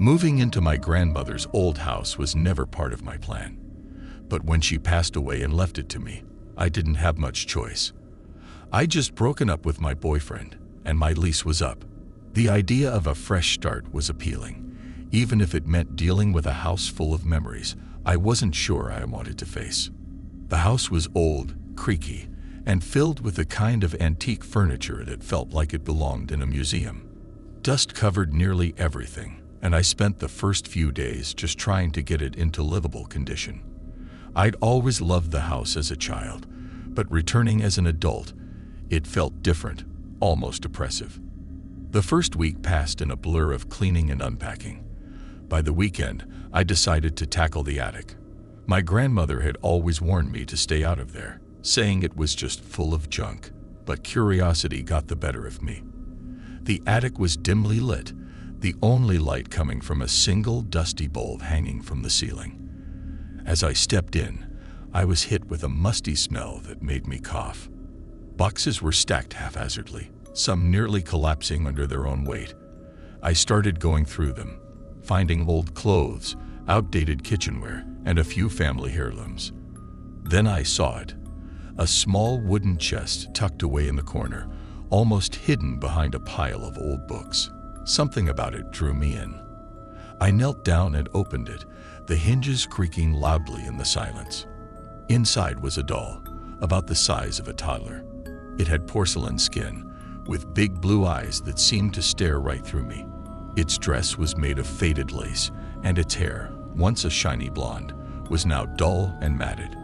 Moving into my grandmother's old house was never part of my plan. But when she passed away and left it to me, I didn't have much choice. I'd just broken up with my boyfriend, and my lease was up. The idea of a fresh start was appealing, even if it meant dealing with a house full of memories I wasn't sure I wanted to face. The house was old, creaky, and filled with the kind of antique furniture that felt like it belonged in a museum. Dust covered nearly everything, and I spent the first few days just trying to get it into livable condition. I'd always loved the house as a child, but returning as an adult, it felt different, almost oppressive. The first week passed in a blur of cleaning and unpacking. By the weekend, I decided to tackle the attic. My grandmother had always warned me to stay out of there, saying it was just full of junk, but curiosity got the better of me. The attic was dimly lit, the only light coming from a single dusty bulb hanging from the ceiling. As I stepped in, I was hit with a musty smell that made me cough. Boxes were stacked haphazardly, some nearly collapsing under their own weight. I started going through them, finding old clothes, outdated kitchenware, and a few family heirlooms. Then I saw it. A small wooden chest tucked away in the corner, almost hidden behind a pile of old books. Something about it drew me in. I knelt down and opened it, the hinges creaking loudly in the silence. Inside was a doll, about the size of a toddler. It had porcelain skin, with big blue eyes that seemed to stare right through me. Its dress was made of faded lace, and its hair, once a shiny blonde, was now dull and matted.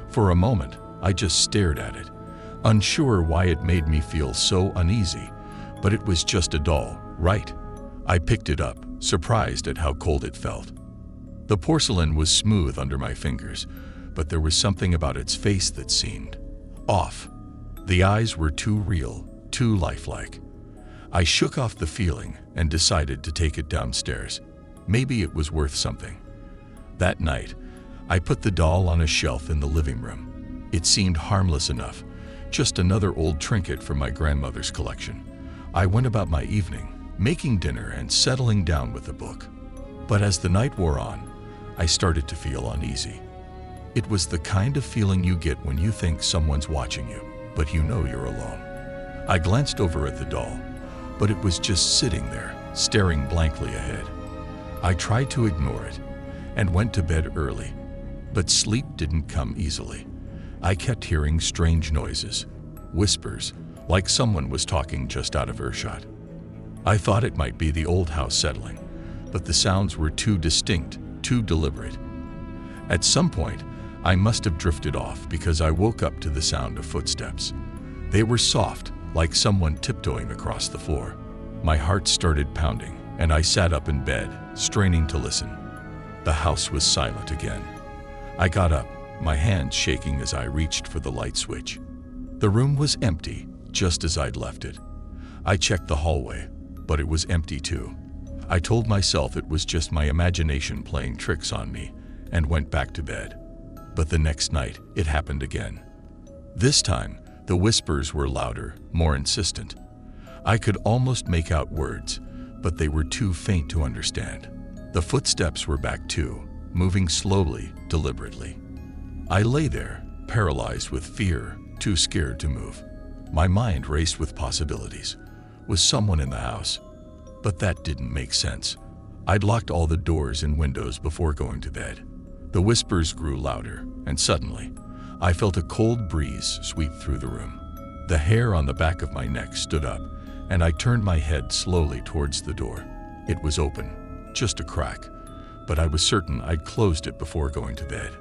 For a moment, I just stared at it, unsure why it made me feel so uneasy, but it was just a doll, right? I picked it up, surprised at how cold it felt. The porcelain was smooth under my fingers, but there was something about its face that seemed off. The eyes were too real, too lifelike. I shook off the feeling and decided to take it downstairs. Maybe it was worth something. That night, I put the doll on a shelf in the living room. It seemed harmless enough, just another old trinket from my grandmother's collection. I went about my evening, making dinner and settling down with a book. But as the night wore on, I started to feel uneasy. It was the kind of feeling you get when you think someone's watching you, but you know you're alone. I glanced over at the doll, but it was just sitting there, staring blankly ahead. I tried to ignore it and went to bed early, but sleep didn't come easily. I kept hearing strange noises, whispers, like someone was talking just out of earshot. I thought it might be the old house settling, but the sounds were too distinct, too deliberate. At some point, I must have drifted off because I woke up to the sound of footsteps. They were soft, like someone tiptoeing across the floor. My heart started pounding, and I sat up in bed, straining to listen. The house was silent again. I got up, my hands shaking as I reached for the light switch. The room was empty, just as I'd left it. I checked the hallway, but it was empty too. I told myself it was just my imagination playing tricks on me, and went back to bed. But the next night, it happened again. This time, the whispers were louder, more insistent. I could almost make out words, but they were too faint to understand. The footsteps were back too, moving slowly, deliberately. I lay there, paralyzed with fear, too scared to move. My mind raced with possibilities. Was someone in the house? But that didn't make sense. I'd locked all the doors and windows before going to bed. The whispers grew louder, and suddenly, I felt a cold breeze sweep through the room. The hair on the back of my neck stood up, and I turned my head slowly towards the door. It was open, just a crack, but I was certain I'd closed it before going to bed.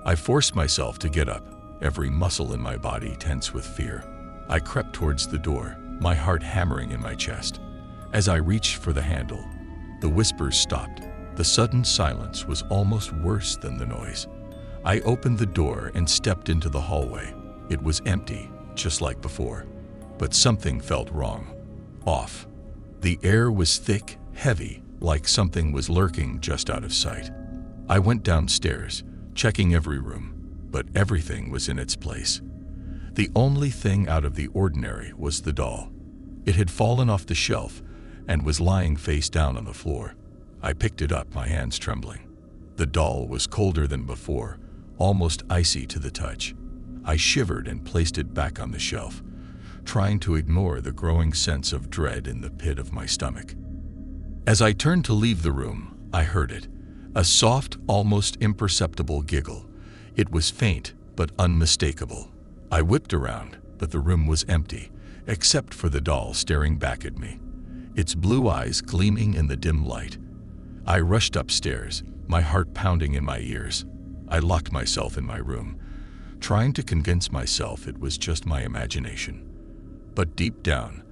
I forced myself to get up, every muscle in my body tense with fear. I crept towards the door, my heart hammering in my chest. As I reached for the handle, the whispers stopped. The sudden silence was almost worse than the noise. I opened the door and stepped into the hallway. It was empty, just like before. But something felt wrong. Off. The air was thick, heavy, like something was lurking just out of sight. I went downstairs, checking every room, but everything was in its place. The only thing out of the ordinary was the doll. It had fallen off the shelf and was lying face down on the floor. I picked it up, my hands trembling. The doll was colder than before, almost icy to the touch. I shivered and placed it back on the shelf, trying to ignore the growing sense of dread in the pit of my stomach. As I turned to leave the room, I heard it, a soft, almost imperceptible giggle. It was faint, but unmistakable. I whipped around, but the room was empty, except for the doll staring back at me, its blue eyes gleaming in the dim light. I rushed upstairs, my heart pounding in my ears. I locked myself in my room, trying to convince myself it was just my imagination. But deep down,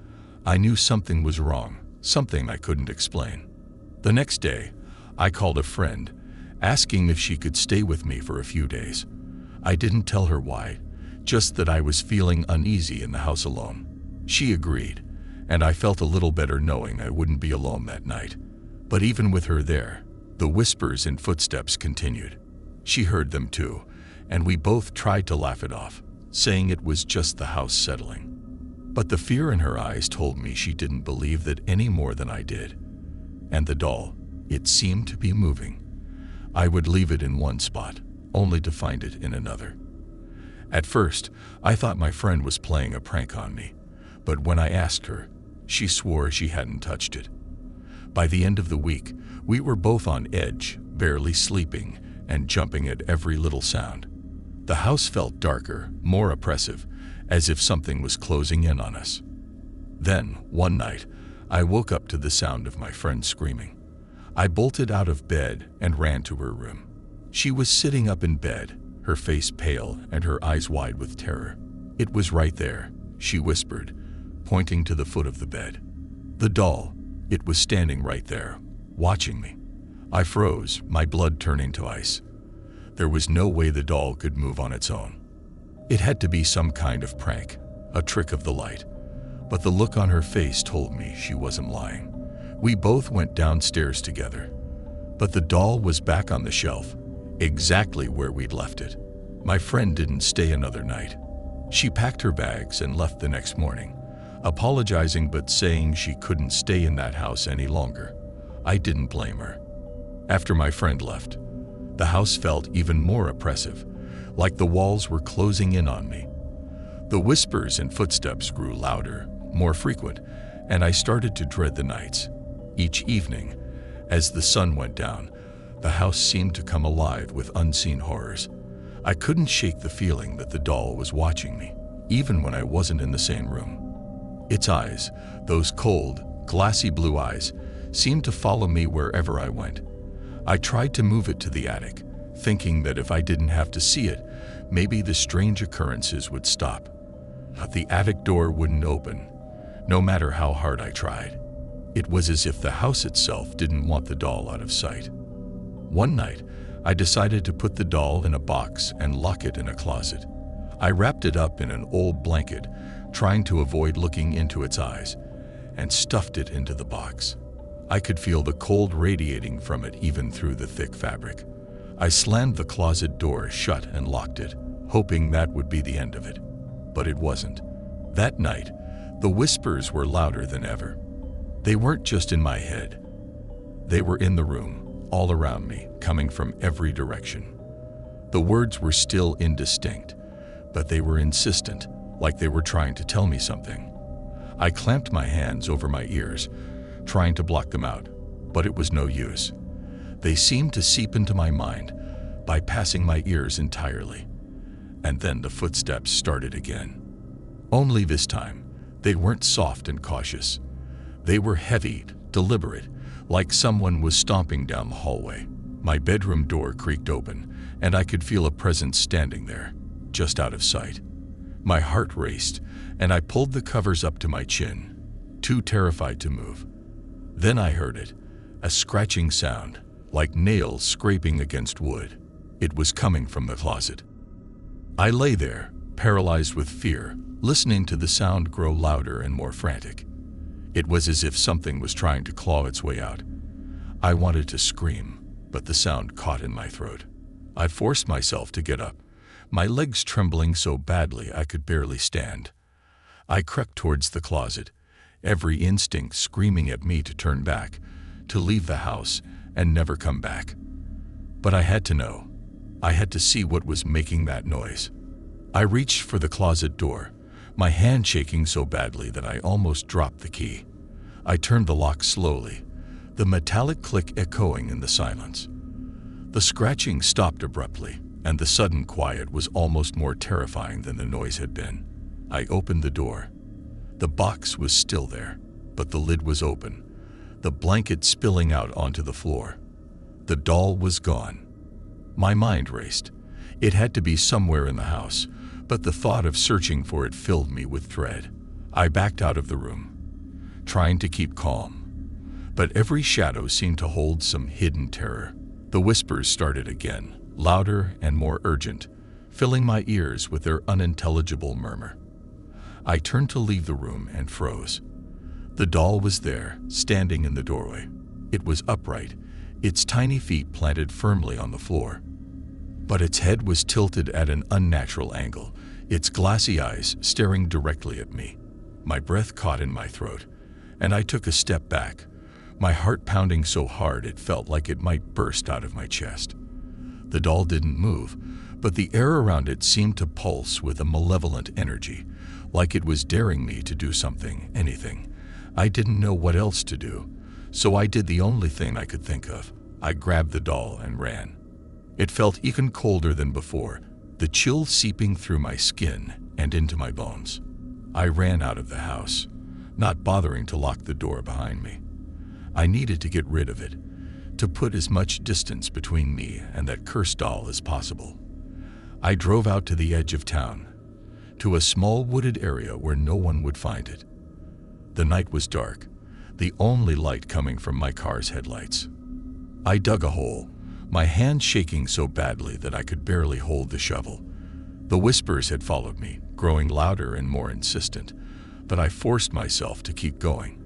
I knew something was wrong, something I couldn't explain. The next day, I called a friend, asking if she could stay with me for a few days. I didn't tell her why, just that I was feeling uneasy in the house alone. She agreed, and I felt a little better knowing I wouldn't be alone that night. But even with her there, the whispers and footsteps continued. She heard them too, and we both tried to laugh it off, saying it was just the house settling. But the fear in her eyes told me she didn't believe that any more than I did. And the doll, it seemed to be moving. I would leave it in one spot, only to find it in another. At first, I thought my friend was playing a prank on me, but when I asked her, she swore she hadn't touched it. By the end of the week, we were both on edge, barely sleeping, and jumping at every little sound. The house felt darker, more oppressive, as if something was closing in on us. Then, one night, I woke up to the sound of my friend screaming. I bolted out of bed and ran to her room. She was sitting up in bed, her face pale and her eyes wide with terror. "It was right there," she whispered, pointing to the foot of the bed. The doll, it was standing right there, watching me. I froze, my blood turning to ice. There was no way the doll could move on its own. It had to be some kind of prank, a trick of the light. But the look on her face told me she wasn't lying. We both went downstairs together. But the doll was back on the shelf, exactly where we'd left it. My friend didn't stay another night. She packed her bags and left the next morning, apologizing but saying she couldn't stay in that house any longer. I didn't blame her. After my friend left, the house felt even more oppressive, like the walls were closing in on me. The whispers and footsteps grew louder, more frequent, and I started to dread the nights. Each evening, as the sun went down, the house seemed to come alive with unseen horrors. I couldn't shake the feeling that the doll was watching me, even when I wasn't in the same room. Its eyes, those cold, glassy blue eyes, seemed to follow me wherever I went. I tried to move it to the attic, thinking that if I didn't have to see it, maybe the strange occurrences would stop. But the attic door wouldn't open, no matter how hard I tried. It was as if the house itself didn't want the doll out of sight. One night, I decided to put the doll in a box and lock it in a closet. I wrapped it up in an old blanket, trying to avoid looking into its eyes, and stuffed it into the box. I could feel the cold radiating from it even through the thick fabric. I slammed the closet door shut and locked it, hoping that would be the end of it. But it wasn't. That night, the whispers were louder than ever. They weren't just in my head. They were in the room, all around me, coming from every direction. The words were still indistinct, but they were insistent, like they were trying to tell me something. I clamped my hands over my ears, trying to block them out, but it was no use. They seemed to seep into my mind, bypassing my ears entirely. And then the footsteps started again. Only this time, they weren't soft and cautious. They were heavy, deliberate, like someone was stomping down the hallway. My bedroom door creaked open, and I could feel a presence standing there, just out of sight. My heart raced, and I pulled the covers up to my chin, too terrified to move. Then I heard it, a scratching sound, like nails scraping against wood. It was coming from the closet. I lay there, paralyzed with fear, listening to the sound grow louder and more frantic. It was as if something was trying to claw its way out. I wanted to scream, but the sound caught in my throat. I forced myself to get up, my legs trembling so badly I could barely stand. I crept towards the closet, every instinct screaming at me to turn back, to leave the house, and never come back. But I had to know. I had to see what was making that noise. I reached for the closet door, my hand shaking so badly that I almost dropped the key. I turned the lock slowly, the metallic click echoing in the silence. The scratching stopped abruptly, and the sudden quiet was almost more terrifying than the noise had been. I opened the door. The box was still there, but the lid was open, the blanket spilling out onto the floor. The doll was gone. My mind raced. It had to be somewhere in the house, but the thought of searching for it filled me with dread. I backed out of the room, trying to keep calm, but every shadow seemed to hold some hidden terror. The whispers started again, louder and more urgent, filling my ears with their unintelligible murmur. I turned to leave the room and froze. The doll was there, standing in the doorway. It was upright, its tiny feet planted firmly on the floor. But its head was tilted at an unnatural angle, its glassy eyes staring directly at me. My breath caught in my throat, and I took a step back, my heart pounding so hard it felt like it might burst out of my chest. The doll didn't move, but the air around it seemed to pulse with a malevolent energy, like it was daring me to do something, anything. I didn't know what else to do, so I did the only thing I could think of. I grabbed the doll and ran. It felt even colder than before, the chill seeping through my skin and into my bones. I ran out of the house, not bothering to lock the door behind me. I needed to get rid of it, to put as much distance between me and that cursed doll as possible. I drove out to the edge of town, to a small wooded area where no one would find it. The night was dark, the only light coming from my car's headlights. I dug a hole, my hand shaking so badly that I could barely hold the shovel. The whispers had followed me, growing louder and more insistent, but I forced myself to keep going.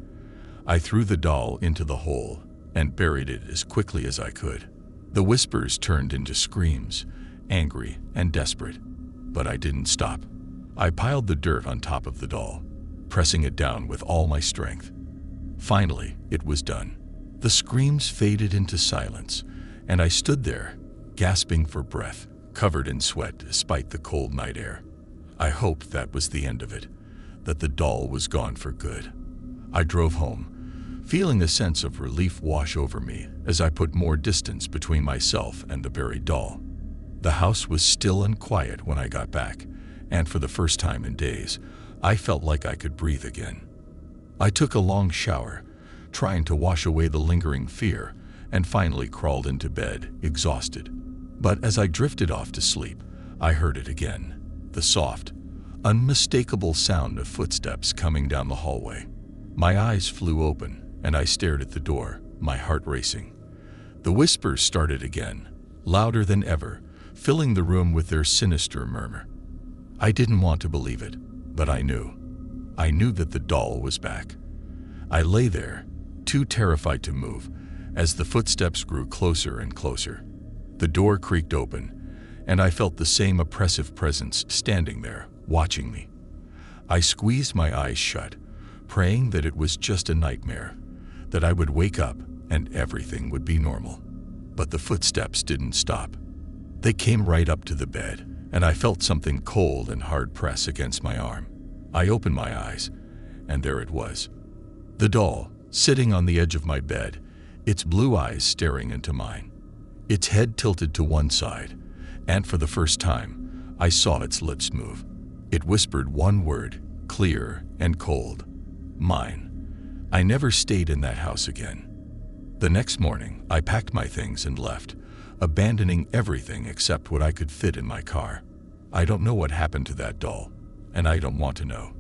I threw the doll into the hole and buried it as quickly as I could. The whispers turned into screams, angry and desperate, but I didn't stop. I piled the dirt on top of the doll, pressing it down with all my strength. Finally, it was done. The screams faded into silence, and I stood there, gasping for breath, covered in sweat despite the cold night air. I hoped that was the end of it, that the doll was gone for good. I drove home, feeling a sense of relief wash over me as I put more distance between myself and the buried doll. The house was still and quiet when I got back, and for the first time in days, I felt like I could breathe again. I took a long shower, trying to wash away the lingering fear, and finally crawled into bed, exhausted. But as I drifted off to sleep, I heard it again, the soft, unmistakable sound of footsteps coming down the hallway. My eyes flew open, and I stared at the door, my heart racing. The whispers started again, louder than ever, filling the room with their sinister murmur. I didn't want to believe it, but I knew. I knew that the doll was back. I lay there, too terrified to move, as the footsteps grew closer and closer. The door creaked open, and I felt the same oppressive presence standing there, watching me. I squeezed my eyes shut, praying that it was just a nightmare, that I would wake up and everything would be normal. But the footsteps didn't stop. They came right up to the bed, and I felt something cold and hard press against my arm. I opened my eyes, and there it was. The doll, sitting on the edge of my bed, its blue eyes staring into mine. Its head tilted to one side, and for the first time, I saw its lips move. It whispered one word, clear and cold. Mine. I never stayed in that house again. The next morning, I packed my things and left, abandoning everything except what I could fit in my car. I don't know what happened to that doll, and I don't want to know.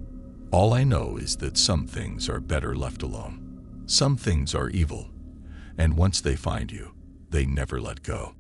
All I know is that some things are better left alone. Some things are evil, and once they find you, they never let go.